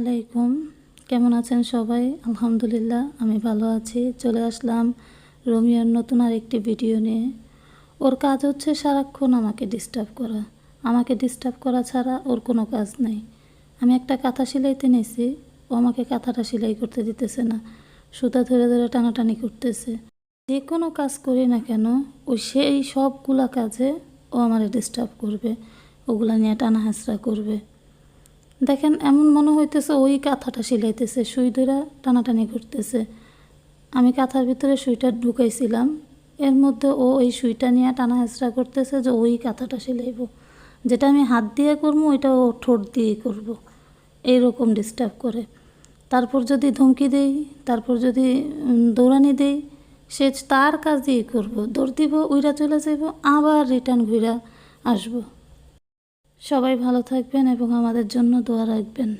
আলাইকুম, কেমন আছেন সবাই? আলহামদুলিল্লাহ আমি ভালো আছি। চলে আসলাম রোমিওর নতুন আরেকটি ভিডিও নিয়ে। ওর কাজ হচ্ছে সারাক্ষণ আমাকে ডিস্টার্ব করা ছাড়া ওর কোনো কাজ নেই। আমি একটা কাঁথা সেলাইতে নিয়েছি, ও আমাকে কাঁথাটা সেলাই করতে দিতেছে না, সুতা ধরে ধরে টানাটানি করতেছে। যে কোনো কাজ করি না কেন ও সেই সবগুলা কাজে ও আমারে ডিস্টার্ব করবে, ওগুলা নিয়ে টানা হেঁচড়া করবে। দেখেন, এমন মনে হইতেছে ওই কাঁথাটা সেলাইতেছে, সুই ধরে টানাটানি করতেছে। আমি কাঁথার ভিতরে সুইটা ঢুকাইছিলাম, এর মধ্যে ও ওই সুইটা নিয়ে টানা হেঁচড়া করতেছে যে ওই কাঁথাটা সেলাইব। যেটা আমি হাত দিয়ে করবো ওইটা ও ঠোঁট দিয়ে করব, এইরকম ডিস্টার্ব করে। তারপর যদি ধমকি দেই, তারপর যদি দৌড়ানি দেই, সে তার কাজ দিয়ে করবো, দৌড় দিব, উইরা চলে যাইব, আবার রিটার্ন ঘুরা আসবো। সবাই ভালো থাকবেন এবং আমাদের জন্য দোয়া রাখবেন।